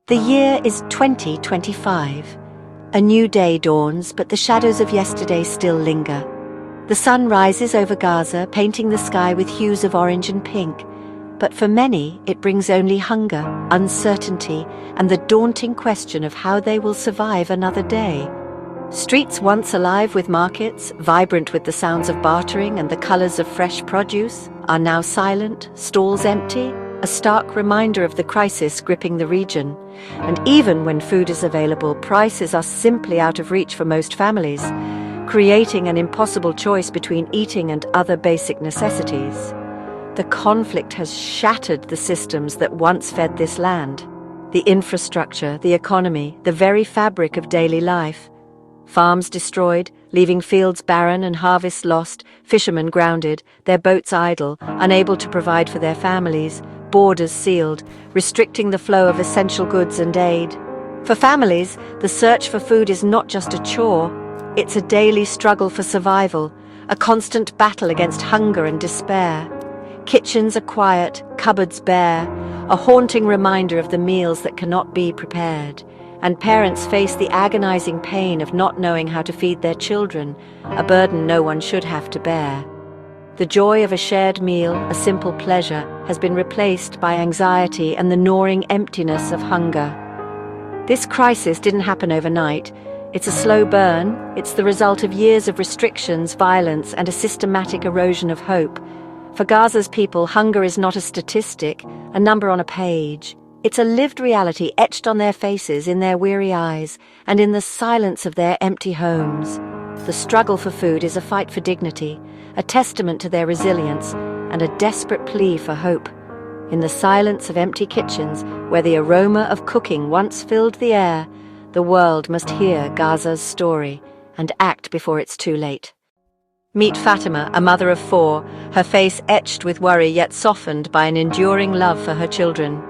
The year is 2025. A new day dawns, but the shadows of yesterday still linger. The sun rises over Gaza, painting the sky with hues of orange and pink. But for many, it brings only hunger, uncertainty, and the daunting question of how they will survive another day. Streets once alive with markets, vibrant with the sounds of bartering and the colors of fresh produce, are now silent, stalls empty, a stark reminder of the crisis gripping the region. And even when food is available, prices are simply out of reach for most families, creating an impossible choice between eating and other basic necessities. The conflict has shattered the systems that once fed this land. The infrastructure, the economy, the very fabric of daily life. Farms destroyed, leaving fields barren and harvests lost, fishermen grounded, their boats idle, unable to provide for their families, borders sealed, restricting the flow of essential goods and aid. For families, the search for food is not just a chore, it's a daily struggle for survival, a constant battle against hunger and despair. Kitchens are quiet, cupboards bare, a haunting reminder of the meals that cannot be prepared. And parents face the agonizing pain of not knowing how to feed their children, a burden no one should have to bear. The joy of a shared meal, a simple pleasure, has been replaced by anxiety and the gnawing emptiness of hunger. This crisis didn't happen overnight. It's a slow burn. It's the result of years of restrictions, violence, and a systematic erosion of hope. For Gaza's people, hunger is not a statistic, a number on a page. It's a lived reality etched on their faces, in their weary eyes, and in the silence of their empty homes. The struggle for food is a fight for dignity, a testament to their resilience, and a desperate plea for hope. In the silence of empty kitchens, where the aroma of cooking once filled the air, the world must hear Gaza's story and act before it's too late. Meet Fatima, a mother of 4, her face etched with worry yet softened by an enduring love for her children.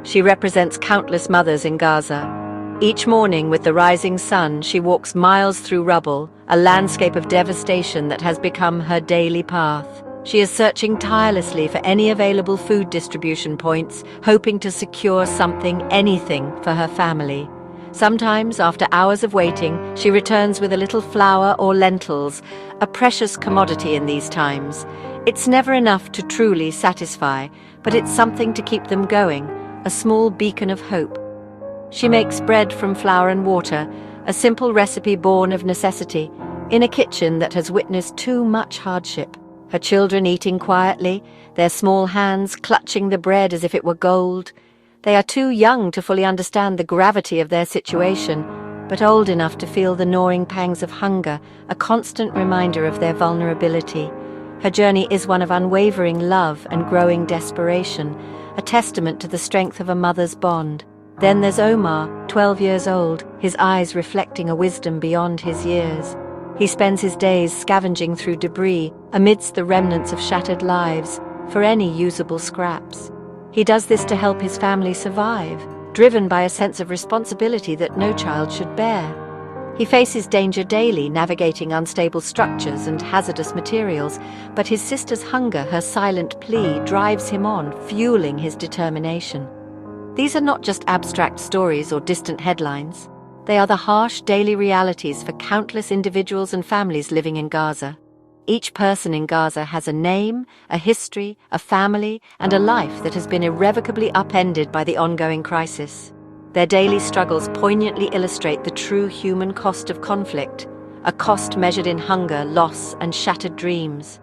She represents countless mothers in Gaza. Each morning, with the rising sun, she walks miles through rubble, a landscape of devastation that has become her daily path. She is searching tirelessly for any available food distribution points, hoping to secure something, anything, for her family. Sometimes, after hours of waiting, she returns with a little flour or lentils, a precious commodity in these times. It's never enough to truly satisfy, but it's something to keep them going, a small beacon of hope. She makes bread from flour and water, a simple recipe born of necessity, in a kitchen that has witnessed too much hardship. Her children eating quietly, their small hands clutching the bread as if it were gold. They are too young to fully understand the gravity of their situation, but old enough to feel the gnawing pangs of hunger, a constant reminder of their vulnerability. Her journey is one of unwavering love and growing desperation, a testament to the strength of a mother's bond. Then there's Omar, 12 years old, his eyes reflecting a wisdom beyond his years. He spends his days scavenging through debris, amidst the remnants of shattered lives, for any usable scraps. He does this to help his family survive, driven by a sense of responsibility that no child should bear. He faces danger daily, navigating unstable structures and hazardous materials, but his sister's hunger, her silent plea, drives him on, fueling his determination. These are not just abstract stories or distant headlines. They are the harsh daily realities for countless individuals and families living in Gaza. Each person in Gaza has a name, a history, a family, and a life that has been irrevocably upended by the ongoing crisis. Their daily struggles poignantly illustrate the true human cost of conflict, a cost measured in hunger, loss, and shattered dreams.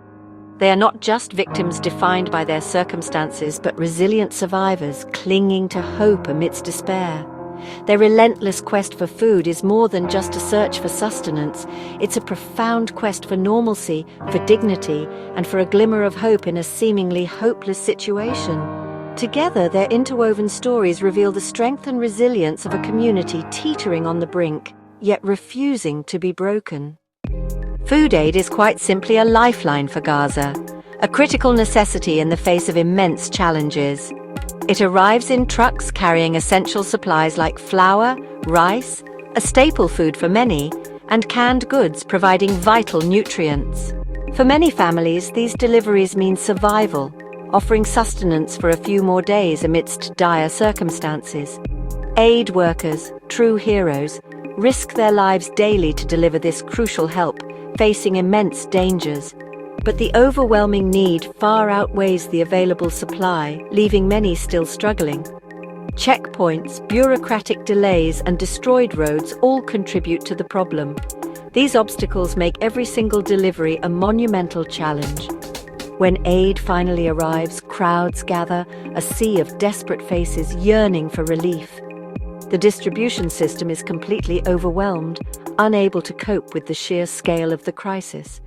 They are not just victims defined by their circumstances, but resilient survivors clinging to hope amidst despair. Their relentless quest for food is more than just a search for sustenance. It's a profound quest for normalcy, for dignity, and for a glimmer of hope in a seemingly hopeless situation. Together, their interwoven stories reveal the strength and resilience of a community teetering on the brink, yet refusing to be broken. Food aid is quite simply a lifeline for Gaza, a critical necessity in the face of immense challenges. It arrives in trucks carrying essential supplies like flour, rice, a staple food for many, and canned goods providing vital nutrients. For many families, these deliveries mean survival, offering sustenance for a few more days amidst dire circumstances. Aid workers, true heroes, risk their lives daily to deliver this crucial help, facing immense dangers. But the overwhelming need far outweighs the available supply, leaving many still struggling. Checkpoints, bureaucratic delays, and destroyed roads all contribute to the problem. These obstacles make every single delivery a monumental challenge. When aid finally arrives, crowds gather, a sea of desperate faces yearning for relief. The distribution system is completely overwhelmed, unable to cope with the sheer scale of the crisis.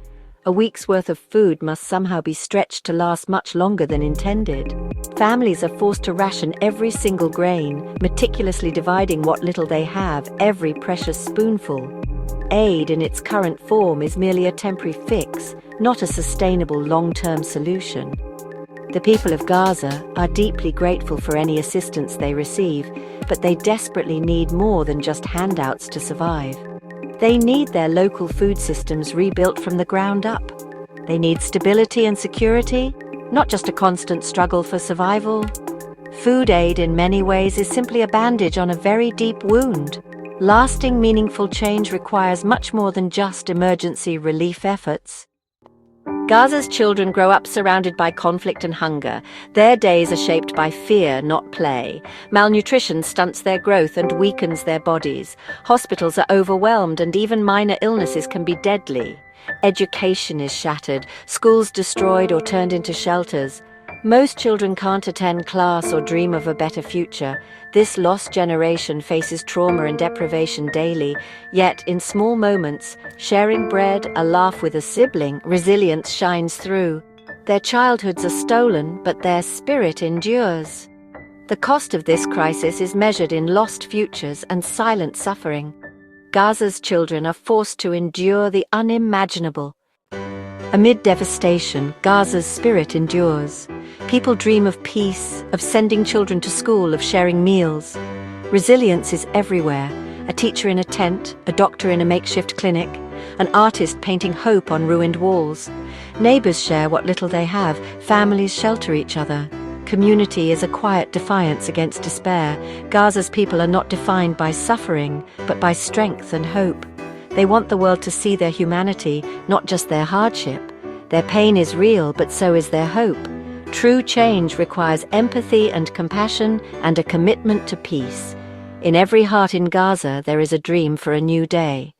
A week's worth of food must somehow be stretched to last much longer than intended. Families are forced to ration every single grain, meticulously dividing what little they have, every precious spoonful. Aid in its current form is merely a temporary fix, not a sustainable long-term solution. The people of Gaza are deeply grateful for any assistance they receive, but they desperately need more than just handouts to survive. They need their local food systems rebuilt from the ground up. They need stability and security, not just a constant struggle for survival. Food aid in many ways is simply a bandage on a very deep wound. Lasting, meaningful change requires much more than just emergency relief efforts. Gaza's children grow up surrounded by conflict and hunger. Their days are shaped by fear, not play. Malnutrition stunts their growth and weakens their bodies. Hospitals are overwhelmed, and even minor illnesses can be deadly. Education is shattered, schools destroyed or turned into shelters. Most children can't attend class or dream of a better future. This lost generation faces trauma and deprivation daily, yet in small moments, sharing bread, a laugh with a sibling, resilience shines through. Their childhoods are stolen, but their spirit endures. The cost of this crisis is measured in lost futures and silent suffering. Gaza's children are forced to endure the unimaginable. Amid devastation, Gaza's spirit endures. People dream of peace, of sending children to school, of sharing meals. Resilience is everywhere. A teacher in a tent, a doctor in a makeshift clinic, an artist painting hope on ruined walls. Neighbors share what little they have, families shelter each other. Community is a quiet defiance against despair. Gaza's people are not defined by suffering, but by strength and hope. They want the world to see their humanity, not just their hardship. Their pain is real, but so is their hope. True change requires empathy and compassion and a commitment to peace. In every heart in Gaza, there is a dream for a new day.